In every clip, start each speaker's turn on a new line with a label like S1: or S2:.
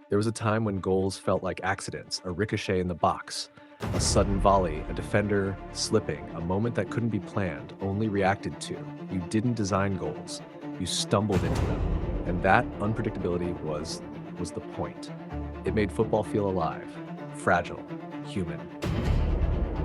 S1: There was a time when goals felt like accidents, a ricochet in the box, a sudden volley, a defender slipping, a moment that couldn't be planned, only reacted to. You didn't design goals, you stumbled into them. And that unpredictability was the point. It made football feel alive, fragile, human.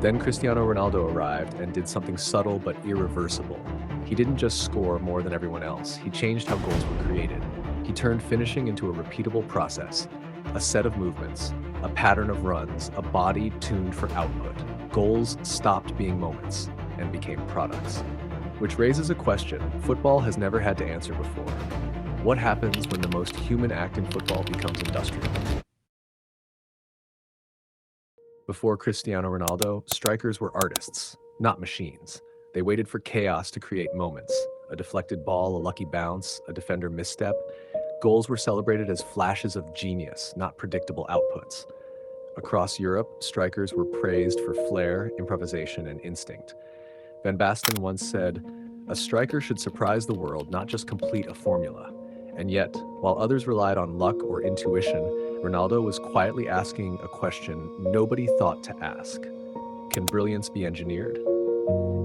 S1: Then Cristiano Ronaldo arrived and did something subtle but irreversible. He didn't just score more than everyone else, he changed how goals were created. He turned finishing into a repeatable process, a set of movements, a pattern of runs, a body tuned for output. Goals stopped being moments and became products. Which raises a question football has never had to answer before. What happens when the most human act in football becomes industrial? Before Cristiano Ronaldo, strikers were artists, not machines. They waited for chaos to create moments. A deflected ball, a lucky bounce, a defender misstep. Goals were celebrated as flashes of genius, not predictable outputs. Across Europe, strikers were praised for flair, improvisation, and instinct. Van Basten once said, "A striker should surprise the world, not just complete a formula." And yet, while others relied on luck or intuition, Ronaldo was quietly asking a question nobody thought to ask. Can brilliance be engineered?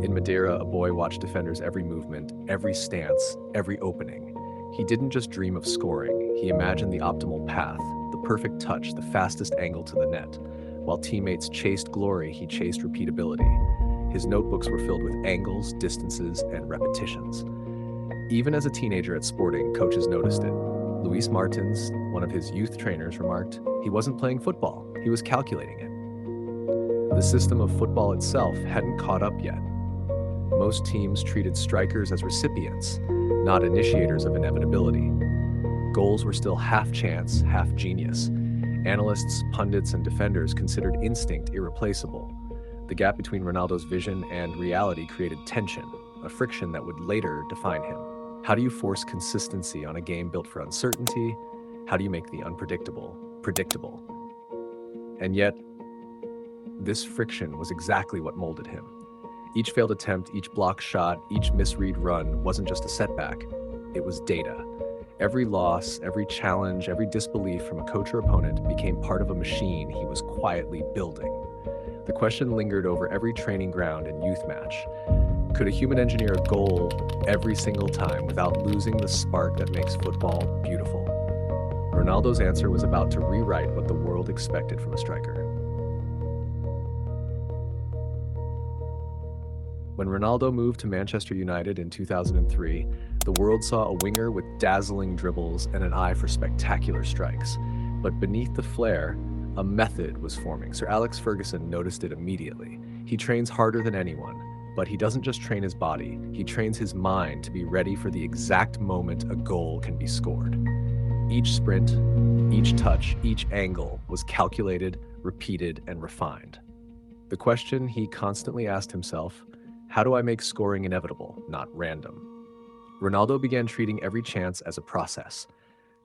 S1: In Madeira, a boy watched defenders' every movement, every stance, every opening. He didn't just dream of scoring, he imagined the optimal path, the perfect touch, the fastest angle to the net. While teammates chased glory, he chased repeatability. His notebooks were filled with angles, distances, and repetitions. Even as a teenager at Sporting, coaches noticed it. Luis Martins, one of his youth trainers, remarked, he wasn't playing football, he was calculating it. The system of football itself hadn't caught up yet. Most teams treated strikers as recipients, not initiators of inevitability. Goals were still half chance, half genius. Analysts, pundits, and defenders considered instinct irreplaceable. The gap between Ronaldo's vision and reality created tension, a friction that would later define him. How do you force consistency on a game built for uncertainty? How do you make the unpredictable predictable? And yet, this friction was exactly what molded him. Each failed attempt, each block shot, each misread run wasn't just a setback, it was data. Every loss, every challenge, every disbelief from a coach or opponent became part of a machine he was quietly building. The question lingered over every training ground and youth match. Could a human engineer a goal every single time without losing the spark that makes football beautiful? Ronaldo's answer was about to rewrite what the world expected from a striker. When Ronaldo moved to Manchester United in 2003, the world saw a winger with dazzling dribbles and an eye for spectacular strikes. But beneath the flair, a method was forming. Sir Alex Ferguson noticed it immediately. He trains harder than anyone, but he doesn't just train his body, he trains his mind to be ready for the exact moment a goal can be scored. Each sprint, each touch, each angle was calculated, repeated, and refined. The question he constantly asked himself, how do I make scoring inevitable, not random? Ronaldo began treating every chance as a process.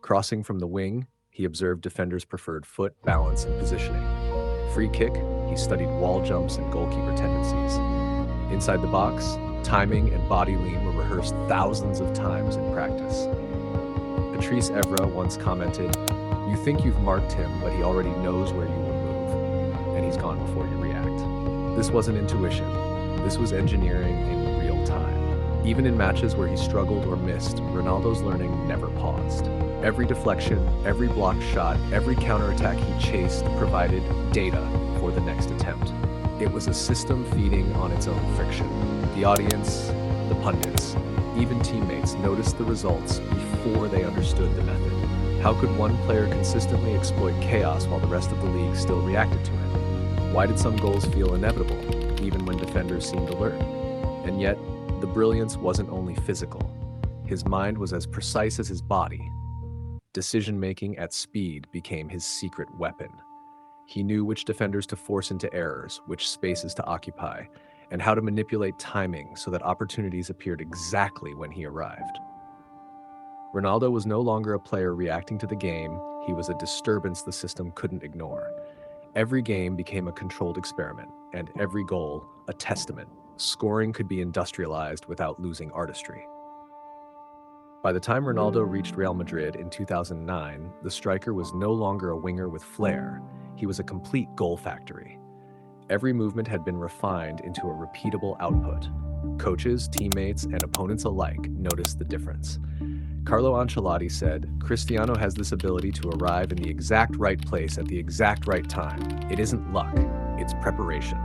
S1: Crossing from the wing, he observed defenders' preferred foot, balance, and positioning. Free kick, he studied wall jumps and goalkeeper tendencies. Inside the box, timing and body lean were rehearsed thousands of times in practice. Patrice Evra once commented, "You think you've marked him, but he already knows where you will move, and he's gone before you react." This wasn't intuition. This was engineering in real time. Even in matches where he struggled or missed, Ronaldo's learning never paused. Every deflection, every blocked shot, every counterattack he chased provided data for the next attempt. It was a system feeding on its own friction. The audience, the pundits, even teammates noticed the results before they understood the method. How could one player consistently exploit chaos while the rest of the league still reacted to it? Why did some goals feel inevitable, even when defenders seemed alert? And yet, the brilliance wasn't only physical. His mind was as precise as his body. Decision-making at speed became his secret weapon. He knew which defenders to force into errors, which spaces to occupy, and how to manipulate timing so that opportunities appeared exactly when he arrived. Ronaldo was no longer a player reacting to the game, he was a disturbance the system couldn't ignore. Every game became a controlled experiment, and every goal a testament. Scoring could be industrialized without losing artistry. By the time Ronaldo reached Real Madrid in 2009, the striker was no longer a winger with flair. He was a complete goal factory. Every movement had been refined into a repeatable output. Coaches, teammates, and opponents alike noticed the difference. Carlo Ancelotti said, "Cristiano has this ability to arrive in the exact right place at the exact right time. It isn't luck, it's preparation."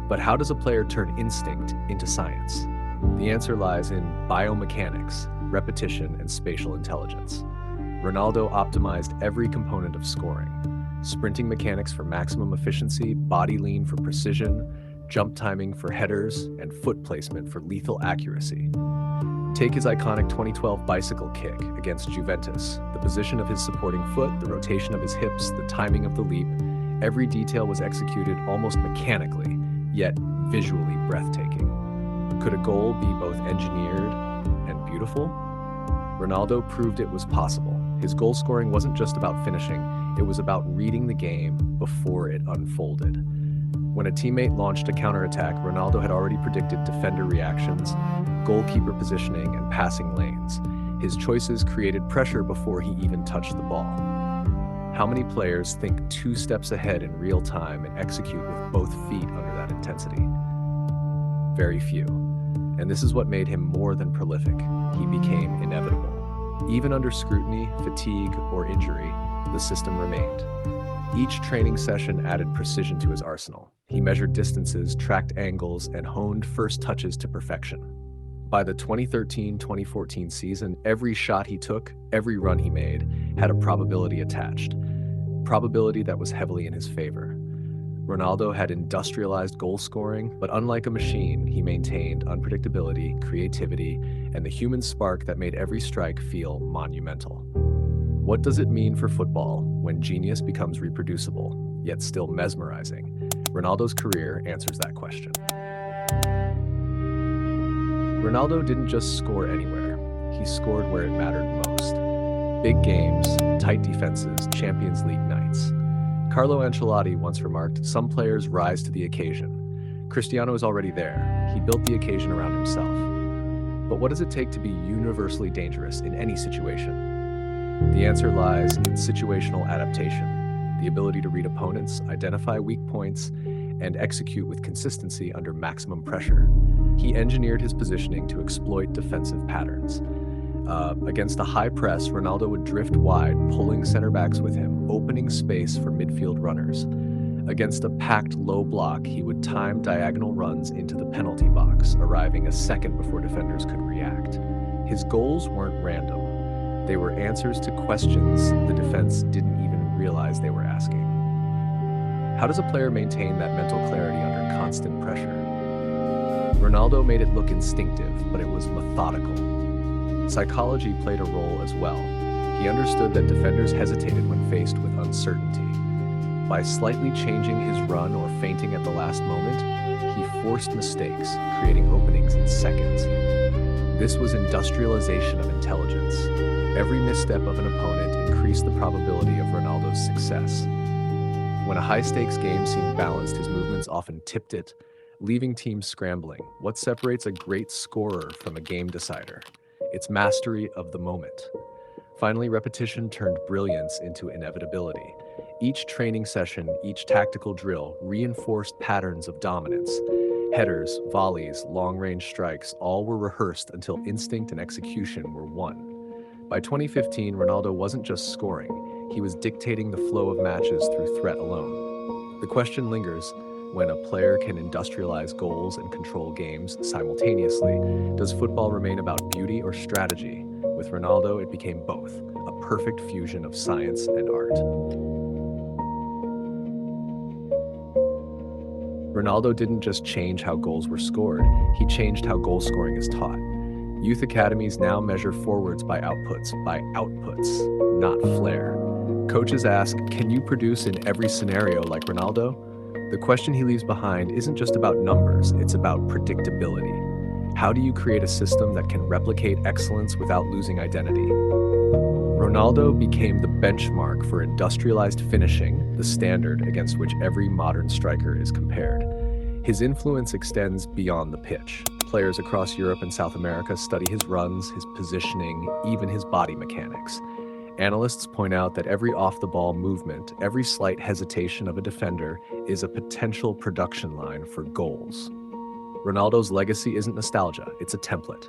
S1: But how does a player turn instinct into science? The answer lies in biomechanics, repetition, and spatial intelligence. Ronaldo optimized every component of scoring: sprinting mechanics for maximum efficiency, body lean for precision, jump timing for headers, and foot placement for lethal accuracy. Take his iconic 2012 bicycle kick against Juventus. The position of his supporting foot, the rotation of his hips, the timing of the leap, every detail was executed almost mechanically, yet visually breathtaking. Could a goal be both engineered and beautiful? Ronaldo proved it was possible. His goal scoring wasn't just about finishing, it was about reading the game before it unfolded. When a teammate launched a counterattack, Ronaldo had already predicted defender reactions, goalkeeper positioning, and passing lanes. His choices created pressure before he even touched the ball. How many players think 2 steps ahead in real time and execute with both feet under that intensity? Very few. And this is what made him more than prolific. He became inevitable. Even under scrutiny, fatigue, or injury, the system remained. Each training session added precision to his arsenal. He measured distances, tracked angles, and honed first touches to perfection. By the 2013-2014 season, every shot he took, every run he made, had a probability attached. Probability that was heavily in his favor. Ronaldo had industrialized goal scoring, but unlike a machine, he maintained unpredictability, creativity, and the human spark that made every strike feel monumental. What does it mean for football when genius becomes reproducible, yet still mesmerizing? Ronaldo's career answers that question. Ronaldo didn't just score anywhere, he scored where it mattered most. Big games, tight defenses, Champions League nights. Carlo Ancelotti once remarked, "Some players rise to the occasion." Cristiano is already there. He built the occasion around himself. But what does it take to be universally dangerous in any situation? The answer lies in situational adaptation, the ability to read opponents, identify weak points, and execute with consistency under maximum pressure. He engineered his positioning to exploit defensive patterns. Against a high press, Ronaldo would drift wide, pulling center backs with him, opening space for midfield runners. Against a packed low block, he would time diagonal runs into the penalty box, arriving a second before defenders could react. His goals weren't random. They were answers to questions the defense didn't even realize they were asking. How does a player maintain that mental clarity under constant pressure? Ronaldo made it look instinctive, but it was methodical. Psychology played a role as well. He understood that defenders hesitated when faced with uncertainty. By slightly changing his run or feinting at the last moment, he forced mistakes, creating openings in seconds. This was industrialization of intelligence. Every misstep of an opponent increased the probability of Ronaldo's success. When a high-stakes game seemed balanced, his movements often tipped it, leaving teams scrambling. What separates a great scorer from a game decider? It's mastery of the moment. Finally, repetition turned brilliance into inevitability. Each training session, each tactical drill reinforced patterns of dominance. Headers, volleys, long-range strikes, all were rehearsed until instinct and execution were one. By 2015, Ronaldo wasn't just scoring, he was dictating the flow of matches through threat alone. The question lingers, when a player can industrialize goals and control games simultaneously, does football remain about beauty or strategy? With Ronaldo, it became both, a perfect fusion of science and art. Ronaldo didn't just change how goals were scored, he changed how goal scoring is taught. Youth academies now measure forwards by outputs, not flair. Coaches ask, can you produce in every scenario like Ronaldo? The question he leaves behind isn't just about numbers, it's about predictability. How do you create a system that can replicate excellence without losing identity? Ronaldo became the benchmark for industrialized finishing, the standard against which every modern striker is compared. His influence extends beyond the pitch. Players across Europe and South America study his runs, his positioning, even his body mechanics. Analysts point out that every off-the-ball movement, every slight hesitation of a defender is a potential production line for goals. Ronaldo's legacy isn't nostalgia, it's a template.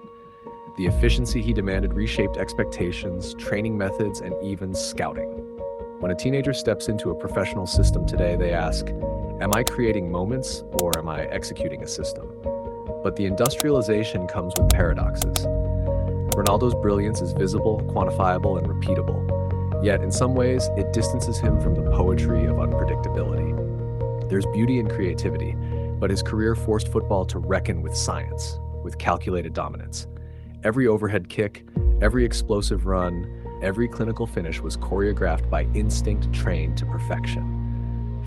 S1: The efficiency he demanded reshaped expectations, training methods, and even scouting. When a teenager steps into a professional system today, they ask, am I creating moments or am I executing a system? But the industrialization comes with paradoxes. Ronaldo's brilliance is visible, quantifiable, and repeatable. Yet, in some ways, it distances him from the poetry of unpredictability. There's beauty in creativity, but his career forced football to reckon with science, with calculated dominance. Every overhead kick, every explosive run, every clinical finish was choreographed by instinct trained to perfection.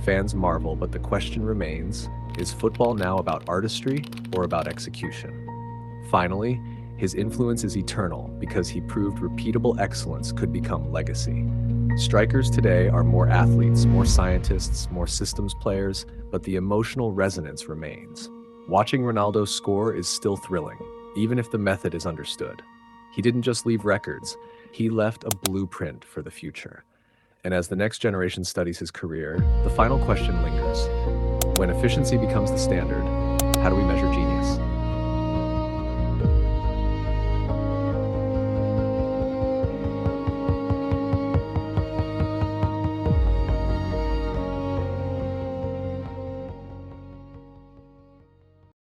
S1: Fans marvel, but the question remains, is football now about artistry or about execution? Finally, his influence is eternal because he proved repeatable excellence could become legacy. Strikers today are more athletes, more scientists, more systems players, but the emotional resonance remains. Watching Ronaldo score is still thrilling, even if the method is understood. He didn't just leave records, he left a blueprint for the future. And as the next generation studies his career, the final question lingers. When efficiency becomes the standard, how do we measure genius?